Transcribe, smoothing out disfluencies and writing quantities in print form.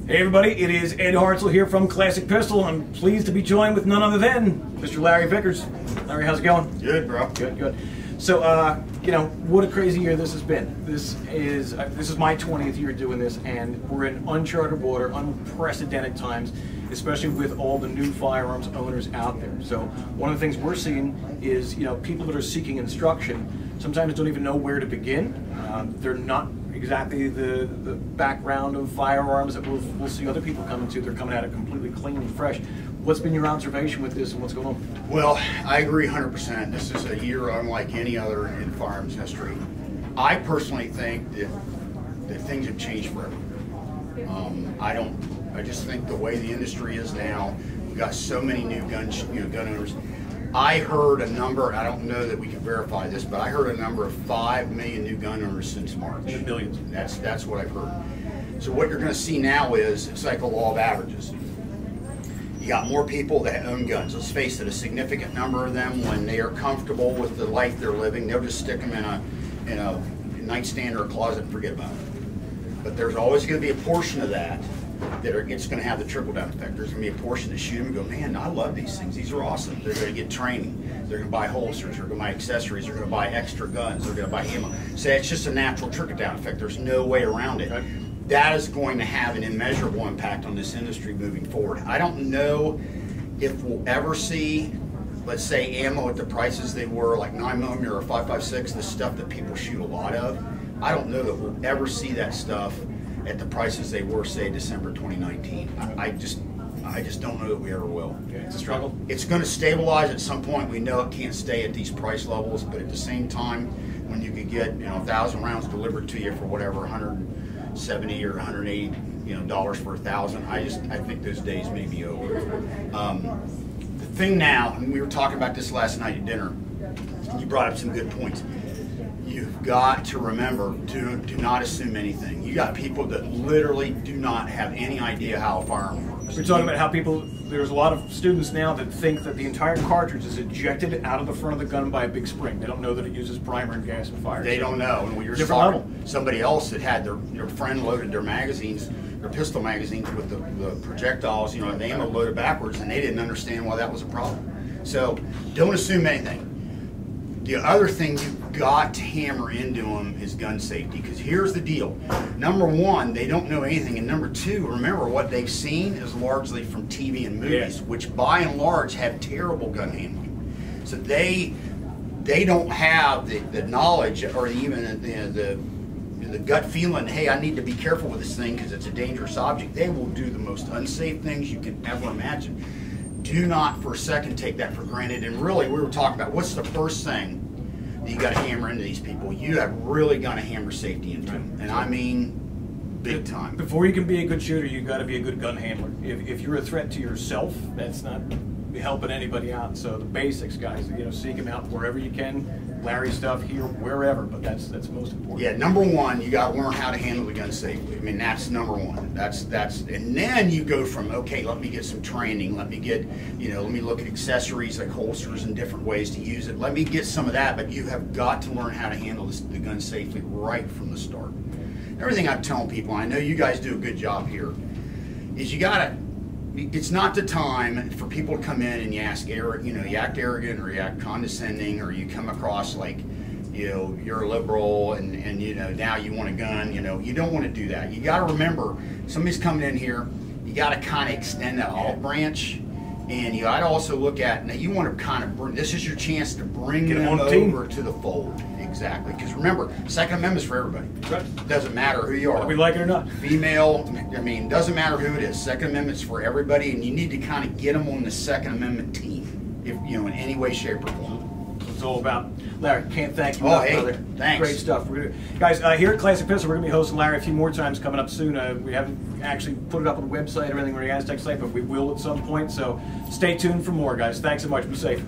Hey everybody, it is Ed Hartzel here from Classic Pistol. I'm pleased to be joined with none other than Mr. Larry Vickers. Larry, how's it going? Good, bro. Good, good. So, you know, what a crazy year this has been. This is my 20th year doing this, and we're in uncharted water, unprecedented times, especially with all the new firearms owners out there. So, one of the things we're seeing is, you know, people that are seeking instruction sometimes don't even know where to begin. They're not exactly the background of firearms that we'll see other people come into. They're coming at it completely clean and fresh. What's been your observation with this and what's going on? Well, I agree 100%. This is a year unlike any other in firearms history. I personally think that things have changed forever. I just think the way the industry is now, we've got so many new gun owners. I heard a number, I don't know that we can verify this, but I heard a number of 5 million new gun owners since March. Millions. That's what I've heard. So what you're going to see now is it's like a law of averages. You got more people that own guns. Let's face it, a significant number of them, when they are comfortable with the life they're living, they'll just stick them in a nightstand or a closet and forget about it. But there's always going to be a portion of that it's going to have the trickle-down effect. There's going to be a portion that shoot them and go, man, I love these things. These are awesome. They're going to get training. They're going to buy holsters. They're going to buy accessories. They're going to buy extra guns. They're going to buy ammo. So it's just a natural trickle-down effect. There's no way around it. Okay. That is going to have an immeasurable impact on this industry moving forward. I don't know if we'll ever see, let's say, ammo at the prices they were, like 9mm or 5.56, the stuff that people shoot a lot of. I don't know that we'll ever see that stuff at the prices they were, say, December 2019. I just don't know that we ever will. Okay, it's a struggle. It's going to stabilize at some point. We know it can't stay at these price levels, but at the same time, when you could get 1,000 rounds delivered to you for whatever, 170 or 180 dollars for 1,000, I think those days may be over. The thing now, and we were talking about this last night at dinner, you brought up some good points. You've got to remember to do not assume anything. You got people that literally do not have any idea how a firearm works. We're talking about how there's a lot of students now that think that the entire cartridge is ejected out of the front of the gun by a big spring. They don't know that it uses primer and gas and fire. They don't know. And we were talking somebody else that had their friend loaded their magazines, their pistol magazines with the projectiles, and the ammo loaded backwards, and they didn't understand why that was a problem. So don't assume anything. The other thing you've got to hammer into them is gun safety, because here's the deal. Number one, they don't know anything, and number two, remember what they've seen is largely from TV and movies, which by and large have terrible gun handling. So they don't have the knowledge or even the gut feeling, hey, I need to be careful with this thing because it's a dangerous object. They will do the most unsafe things you can ever imagine. Do not for a second take that for granted. And really, we were talking about what's the first thing that you got to hammer into these people. You have really got to hammer safety into them, and I mean big time. Before you can be a good shooter, you've got to be a good gun handler. If you're a threat to yourself, that's not helping anybody out. So the basics, guys, seek them out wherever you can. Larry stuff here, wherever, but that's most important. Yeah, number one, you got to learn how to handle the gun safely. I mean, that's number one. That's and then you go from, okay, let me get some training. Let me get, let me look at accessories like holsters and different ways to use it. Let me get some of that, but you have got to learn how to handle the gun safely right from the start. Everything I'm telling people, and I know you guys do a good job here, is you got to. It's not the time for people to come in and you act arrogant or you act condescending or you come across like, you're a liberal and now you want a gun. You don't want to do that. You got to remember, somebody's coming in here, you got to kind of extend that olive branch, and you got to also look at, now you want to kind of bring, this is your chance to bring them over to the fold. Exactly, because remember, Second Amendment is for everybody. Right. Doesn't matter who you are. We like it or not. Female, doesn't matter who it is. Second Amendment's for everybody, and you need to kind of get them on the Second Amendment team, if in any way, shape, or form. It's all about. Larry, can't thank you enough, brother. Thanks. Great stuff. Guys, here at Classic Pistol, we're going to be hosting Larry a few more times coming up soon. We haven't actually put it up on the website or anything, or the Aztec site, but we will at some point. So stay tuned for more, guys. Thanks so much. Be safe.